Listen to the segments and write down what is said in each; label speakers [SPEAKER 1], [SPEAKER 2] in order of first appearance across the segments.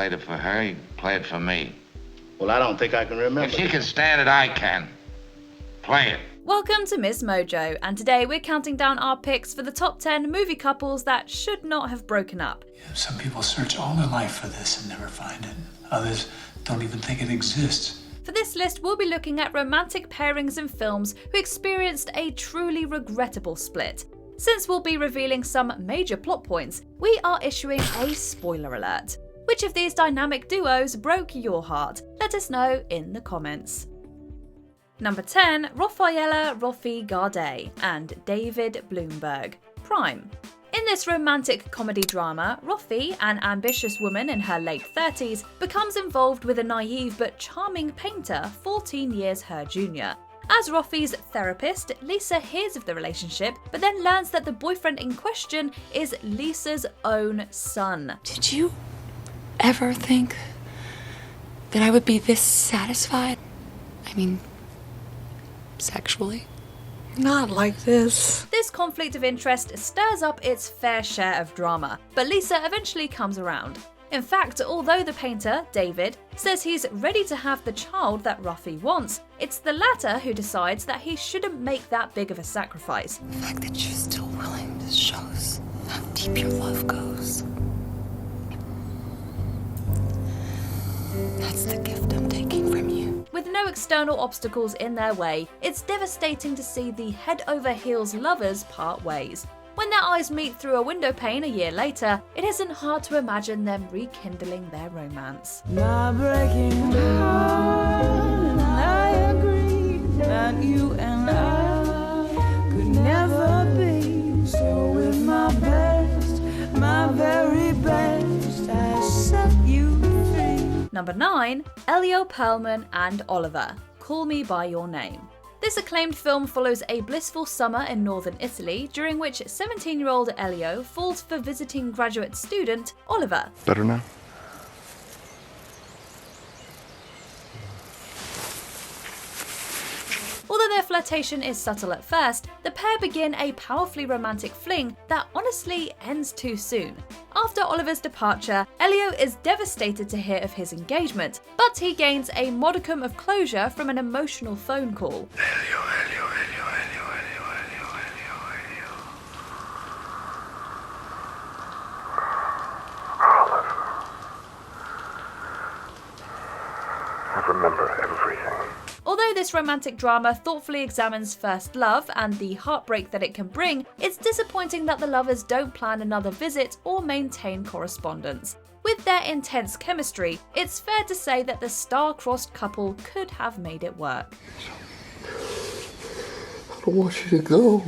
[SPEAKER 1] played it for her, he played it for me.
[SPEAKER 2] Well, I don't think I can remember.
[SPEAKER 1] If she can stand it, I can. Play it.
[SPEAKER 3] Welcome to MsMojo, and today we're counting down our picks for the top 10 movie couples that should not have broken up.
[SPEAKER 4] Some people search all their life for this and never find it. Others don't even think it exists.
[SPEAKER 3] For this list, we'll be looking at romantic pairings in films who experienced a truly regrettable split. Since we'll be revealing some major plot points, we are issuing a spoiler alert. Which of these dynamic duos broke your heart? Let us know in the comments. Number 10, Raffaella Roffi Gardet and David Bloomberg, Prime. In this romantic comedy drama, Roffi, an ambitious woman in her late 30s, becomes involved with a naive but charming painter 14 years her junior. As Roffi's therapist, Lisa hears of the relationship, but then learns that the boyfriend in question is Lisa's own son.
[SPEAKER 5] Did you ever think that I would be this satisfied? I mean, sexually?
[SPEAKER 6] Not like this.
[SPEAKER 3] This conflict of interest stirs up its fair share of drama, but Lisa eventually comes around. In fact, although the painter, David, says he's ready to have the child that Roffi wants, it's the latter who decides that he shouldn't make that big of a sacrifice.
[SPEAKER 5] The fact that you're still willing to shows how deep your love goes. That's the gift I'm taking from you.
[SPEAKER 3] With no external obstacles in their way, it's devastating to see the head-over-heels lovers part ways. When their eyes meet through a window pane a year later, it isn't hard to imagine them rekindling their romance.
[SPEAKER 7] My breaking heart, and I agree that you and I could never be. So with my best, my very best, I set you free.
[SPEAKER 3] Number 9, Elio Perlman and Oliver, Call Me By Your Name. This acclaimed film follows a blissful summer in northern Italy, during which 17-year-old Elio falls for visiting graduate student Oliver.
[SPEAKER 8] Better now?
[SPEAKER 3] Although their flirtation is subtle at first, the pair begin a powerfully romantic fling that honestly ends too soon. After Oliver's departure, Elio is devastated to hear of his engagement, but he gains a modicum of closure from an emotional phone call.
[SPEAKER 8] Elio. Oliver. I remember everything.
[SPEAKER 3] Although this romantic drama thoughtfully examines first love and the heartbreak that it can bring, it's disappointing that the lovers don't plan another visit or maintain correspondence. With their intense chemistry, it's fair to say that the star-crossed couple could have made it work.
[SPEAKER 8] I don't want you to go.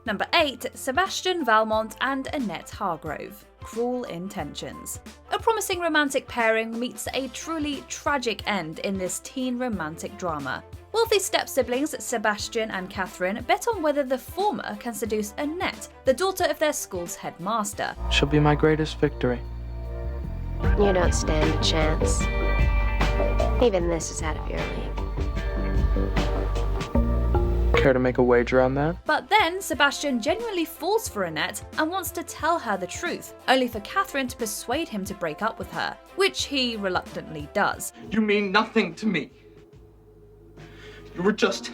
[SPEAKER 3] Number 8, Sebastian Valmont and Annette Hargrove, Cruel Intentions. A promising romantic pairing meets a truly tragic end in this teen romantic drama. Wealthy step-siblings Sebastian and Catherine bet on whether the former can seduce Annette, the daughter of their school's headmaster.
[SPEAKER 9] She'll be my greatest victory.
[SPEAKER 10] You don't stand a chance. Even this is out of your league.
[SPEAKER 9] Care to make a wager on that?
[SPEAKER 3] But then Sebastian genuinely falls for Annette and wants to tell her the truth, only for Catherine to persuade him to break up with her, which he reluctantly does.
[SPEAKER 9] You mean nothing to me. You were just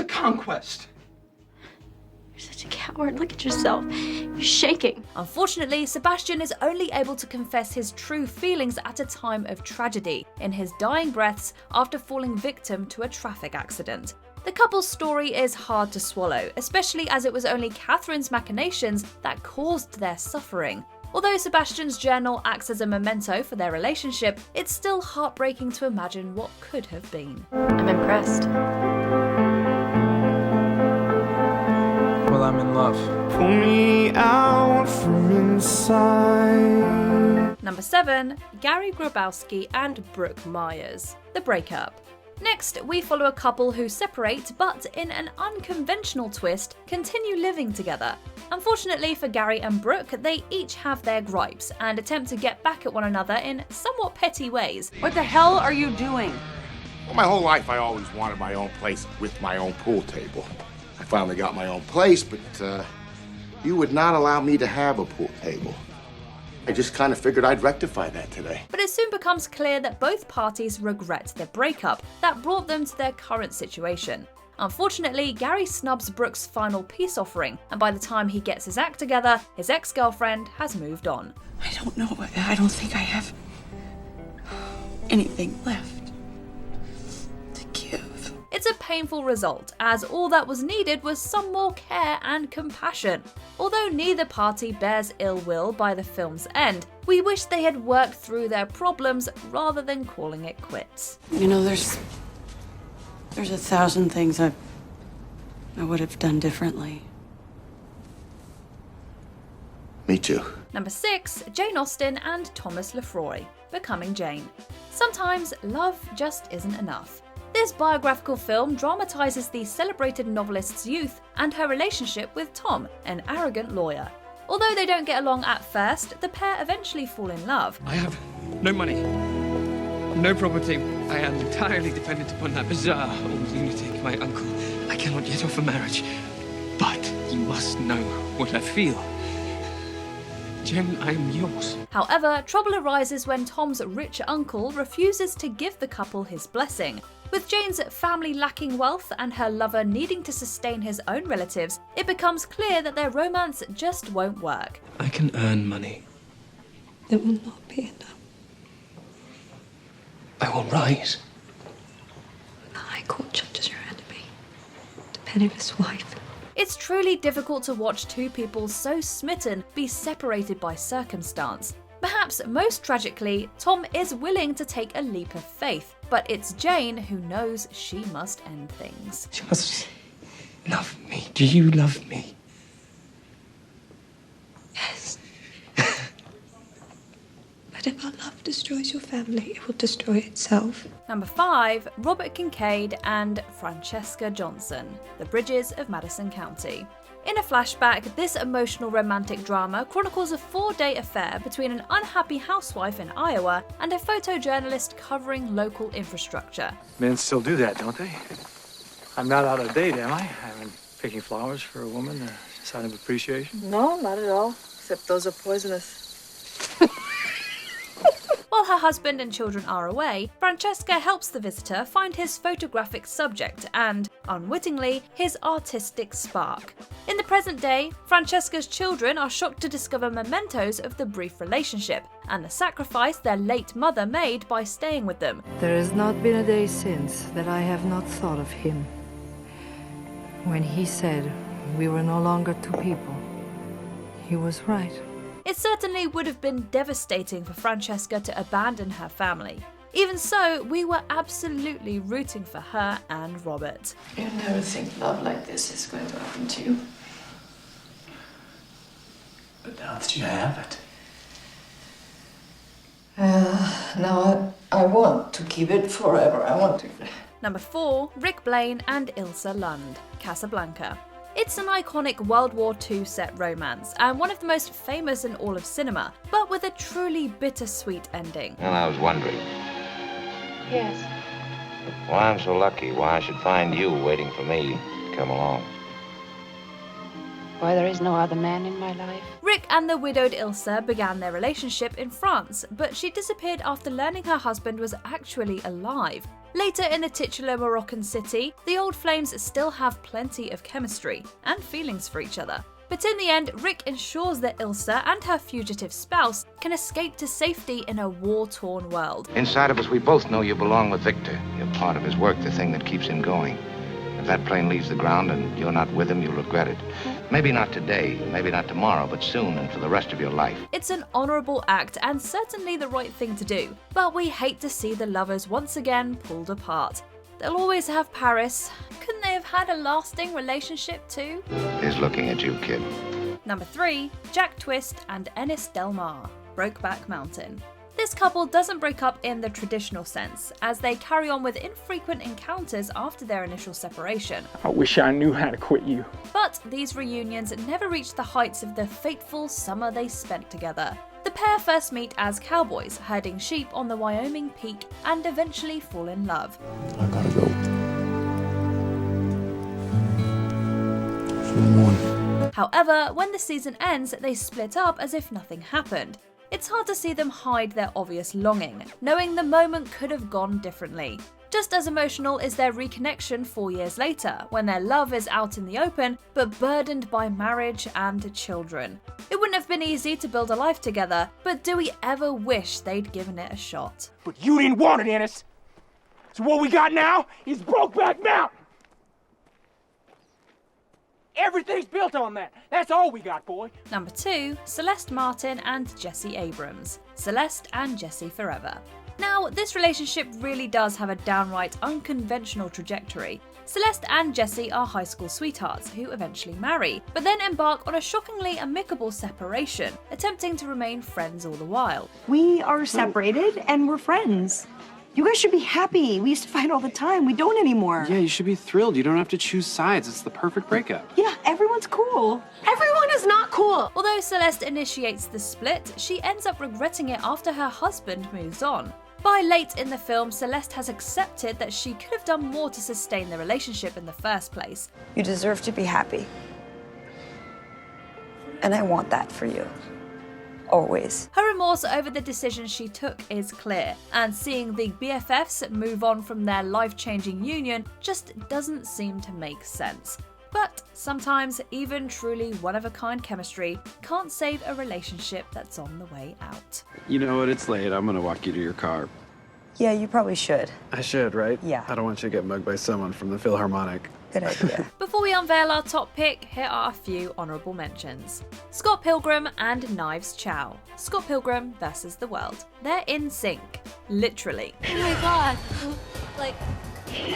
[SPEAKER 9] a conquest.
[SPEAKER 10] You're such a coward. Look at yourself. You're shaking.
[SPEAKER 3] Unfortunately, Sebastian is only able to confess his true feelings at a time of tragedy, in his dying breaths after falling victim to a traffic accident. The couple's story is hard to swallow, especially as it was only Catherine's machinations that caused their suffering. Although Sebastian's journal acts as a memento for their relationship, it's still heartbreaking to imagine what could have been.
[SPEAKER 10] I'm impressed.
[SPEAKER 9] Well, I'm in love.
[SPEAKER 7] Pull me out from inside.
[SPEAKER 3] Number 7, Gary Grabowski and Brooke Myers, The Breakup. Next, we follow a couple who separate, but in an unconventional twist, continue living together. Unfortunately for Gary and Brooke, they each have their gripes and attempt to get back at one another in somewhat petty ways.
[SPEAKER 6] What the hell are you doing?
[SPEAKER 1] Well, my whole life I always wanted my own place with my own pool table. I finally got my own place, but you would not allow me to have a pool table. I just kind of figured I'd rectify that today.
[SPEAKER 3] But it soon becomes clear that both parties regret their breakup that brought them to their current situation. Unfortunately, Gary snubs Brooke's final peace offering, and by the time he gets his act together, his ex-girlfriend has moved on.
[SPEAKER 6] I don't know. I don't think I have anything left to give.
[SPEAKER 3] It's a painful result, as all that was needed was some more care and compassion. Although neither party bears ill will by the film's end, we wish they had worked through their problems rather than calling it quits.
[SPEAKER 6] You know, there's 1,000 things I would have done differently.
[SPEAKER 1] Me too.
[SPEAKER 3] Number 6, Jane Austen and Thomas Lefroy, Becoming Jane. Sometimes love just isn't enough. This biographical film dramatizes the celebrated novelist's youth and her relationship with Tom, an arrogant lawyer. Although they don't get along at first, the pair eventually fall in love.
[SPEAKER 9] I have no money, no property. I am entirely dependent upon that bizarre old lunatic, my uncle. I cannot yet offer marriage, but you must know what I feel. Jen, I am yours.
[SPEAKER 3] However, trouble arises when Tom's rich uncle refuses to give the couple his blessing. With Jane's family lacking wealth and her lover needing to sustain his own relatives, it becomes clear that their romance just won't work.
[SPEAKER 9] I can earn money.
[SPEAKER 6] It will not be enough.
[SPEAKER 9] I will rise.
[SPEAKER 6] The High Court judges your enemy, the penniless wife.
[SPEAKER 3] It's truly difficult to watch two people so smitten be separated by circumstance. Perhaps most tragically, Tom is willing to take a leap of faith, but it's Jane who knows she must end things.
[SPEAKER 9] Just love me. Do you love me?
[SPEAKER 6] Yes. But if our love destroys your family, it will destroy itself.
[SPEAKER 3] Number 5, Robert Kincaid and Francesca Johnson, The Bridges of Madison County. In a flashback, this emotional romantic drama chronicles a 4-day affair between an unhappy housewife in Iowa and a photojournalist covering local infrastructure.
[SPEAKER 4] Men still do that, don't they? I'm not out of date, am I? I've been picking flowers for a woman, a sign of appreciation.
[SPEAKER 6] No, not at all. Except those are poisonous.
[SPEAKER 3] While her husband and children are away, Francesca helps the visitor find his photographic subject and, unwittingly, his artistic spark. In the present day, Francesca's children are shocked to discover mementos of the brief relationship and the sacrifice their late mother made by staying with them.
[SPEAKER 11] There has not been a day since that I have not thought of him. When he said we were no longer two people, he was right.
[SPEAKER 3] It certainly would have been devastating for Francesca to abandon her family. Even so, we were absolutely rooting for her and Robert.
[SPEAKER 6] You never think love like this is going to happen to you.
[SPEAKER 4] But now that you have it.
[SPEAKER 6] Now I want to keep it forever. I want to.
[SPEAKER 3] Number 4, Rick Blaine and Ilsa Lund, Casablanca. It's an iconic World War II set romance, and one of the most famous in all of cinema, but with a truly bittersweet ending.
[SPEAKER 12] Well, I was wondering
[SPEAKER 10] Yes.
[SPEAKER 12] why I'm so lucky, why I should find you waiting for me to come along.
[SPEAKER 10] Why there is no other man in my life.
[SPEAKER 3] Rick and the widowed Ilsa began their relationship in France, but she disappeared after learning her husband was actually alive. Later in the titular Moroccan city, the old flames still have plenty of chemistry and feelings for each other. But in the end, Rick ensures that Ilsa and her fugitive spouse can escape to safety in a war-torn world.
[SPEAKER 12] Inside of us, we both know you belong with Victor. You're part of his work, the thing that keeps him going. If that plane leaves the ground and you're not with him, you'll regret it. Maybe not today, maybe not tomorrow, but soon and for the rest of your life.
[SPEAKER 3] It's an honourable act and certainly the right thing to do, but we hate to see the lovers once again pulled apart. They'll always have Paris. Couldn't they have had a lasting relationship too?
[SPEAKER 12] He's looking at you, kid.
[SPEAKER 3] Number 3, Jack Twist and Ennis Del Mar, Brokeback Mountain. This couple doesn't break up in the traditional sense, as they carry on with infrequent encounters after their initial separation.
[SPEAKER 13] I wish I knew how to quit you.
[SPEAKER 3] But these reunions never reach the heights of the fateful summer they spent together. The pair first meet as cowboys, herding sheep on the Wyoming peak, and eventually fall in love.
[SPEAKER 8] I gotta go. See you in the morning.
[SPEAKER 3] However, when the season ends, they split up as if nothing happened. It it's hard to see them hide their obvious longing, knowing the moment could have gone differently. Just as emotional is their reconnection 4 years later, when their love is out in the open, but burdened by marriage and children. It wouldn't have been easy to build a life together, but do we ever wish they'd given it a shot?
[SPEAKER 13] But you didn't want it, Ennis. So what we got now is Brokeback Mountain. Everything's built on that. That's all we got, boy.
[SPEAKER 3] Number 2, Celeste Martin and Jesse Abrams. Celeste and Jesse Forever. Now, this relationship really does have a downright unconventional trajectory. Celeste and Jesse are high school sweethearts who eventually marry, but then embark on a shockingly amicable separation, attempting to remain friends all the while.
[SPEAKER 14] We are separated and we're friends. You guys should be happy. We used to fight all the time. We don't anymore.
[SPEAKER 15] Yeah, you should be thrilled. You don't have to choose sides. It's the perfect breakup.
[SPEAKER 14] Yeah, everyone's cool.
[SPEAKER 10] Everyone is not cool.
[SPEAKER 3] Although Celeste initiates the split, she ends up regretting it after her husband moves on. By late in the film, Celeste has accepted that she could have done more to sustain the relationship in the first place.
[SPEAKER 14] You deserve to be happy. And I want that for you. Always.
[SPEAKER 3] Her remorse over the decision she took is clear, and seeing the BFFs move on from their life-changing union just doesn't seem to make sense. But sometimes even truly one-of-a-kind chemistry can't save a relationship that's on the way out.
[SPEAKER 15] You know what? It's late. I'm gonna walk you to your car.
[SPEAKER 14] Yeah, you probably should.
[SPEAKER 15] I should, right?
[SPEAKER 14] Yeah.
[SPEAKER 15] I don't want you to get mugged by someone from the Philharmonic.
[SPEAKER 14] Good idea.
[SPEAKER 3] Before we unveil our top pick, here are a few honourable mentions. Scott Pilgrim and Knives Chow. Scott Pilgrim versus the world. They're in sync. Literally.
[SPEAKER 10] Oh my god. Like,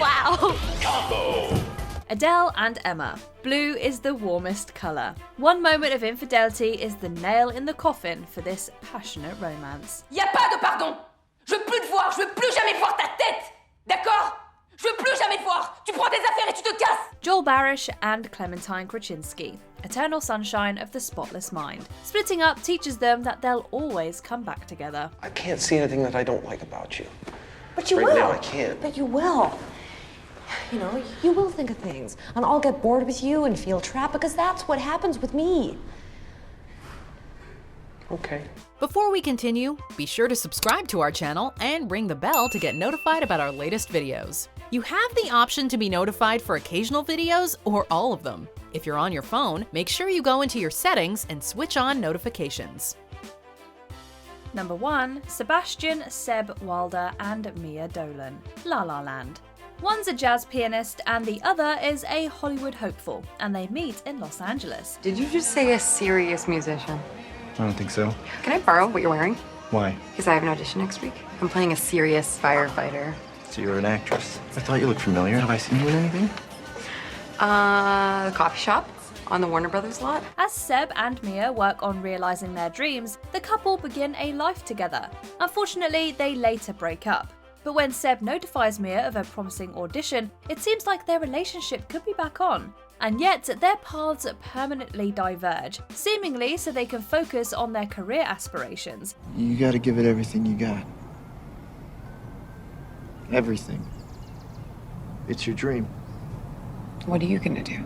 [SPEAKER 10] wow.
[SPEAKER 1] Combo.
[SPEAKER 3] Adele and Emma. Blue is the warmest colour. One moment of infidelity is the nail in the coffin for this passionate romance.
[SPEAKER 16] Y a pas de pardon. Je veux plus te voir, je veux plus jamais voir ta tête. D'accord? Je veux plus jamais te voir. Tu prends tes affaires et tu te casses.
[SPEAKER 3] Joel Barish and Clementine Krasinski. Eternal Sunshine of the Spotless Mind. Splitting up teaches them that they'll always come back together.
[SPEAKER 17] I can't see anything that I don't like about you.
[SPEAKER 18] But you
[SPEAKER 17] right
[SPEAKER 18] will.
[SPEAKER 17] Now, I can't.
[SPEAKER 18] But you will. You know, you will think of things. And I'll get bored with you and feel trapped because that's what happens with me.
[SPEAKER 17] Okay.
[SPEAKER 19] Before we continue, be sure to subscribe to our channel and ring the bell to get notified about our latest videos. You have the option to be notified for occasional videos or all of them. If you're on your phone, make sure you go into your settings and switch on notifications.
[SPEAKER 3] Number 1, Sebastian Seb Wilder and Mia Dolan. La La Land. One's a jazz pianist and the other is a Hollywood hopeful, and they meet in Los Angeles.
[SPEAKER 5] Did you just say a serious musician?
[SPEAKER 20] I don't think so.
[SPEAKER 5] Can I borrow what you're wearing?
[SPEAKER 20] Why?
[SPEAKER 5] Because I have an audition next week. I'm playing a serious firefighter.
[SPEAKER 20] So you're an actress. I thought you looked familiar. Have I seen you in anything?
[SPEAKER 5] The coffee shop on the Warner Brothers lot.
[SPEAKER 3] As Seb and Mia work on realizing their dreams, the couple begin a life together. Unfortunately, they later break up. But when Seb notifies Mia of a promising audition, it seems like their relationship could be back on. And yet, their paths permanently diverge, seemingly so they can focus on their career aspirations.
[SPEAKER 20] You gotta give it everything you got. Everything. It's your dream.
[SPEAKER 5] What are you gonna do?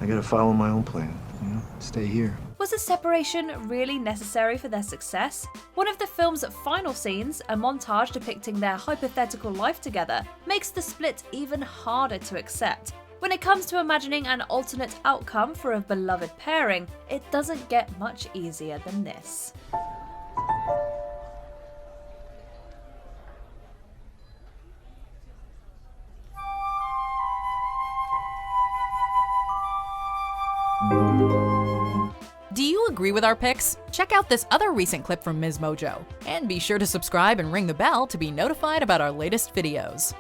[SPEAKER 20] I gotta follow my own plan, you know? Stay here.
[SPEAKER 3] Was a separation really necessary for their success? One of the film's final scenes, a montage depicting their hypothetical life together, makes the split even harder to accept. When it comes to imagining an alternate outcome for a beloved pairing, it doesn't get much easier than this.
[SPEAKER 19] Do you agree with our picks? Check out this other recent clip from MsMojo. And be sure to subscribe and ring the bell to be notified about our latest videos.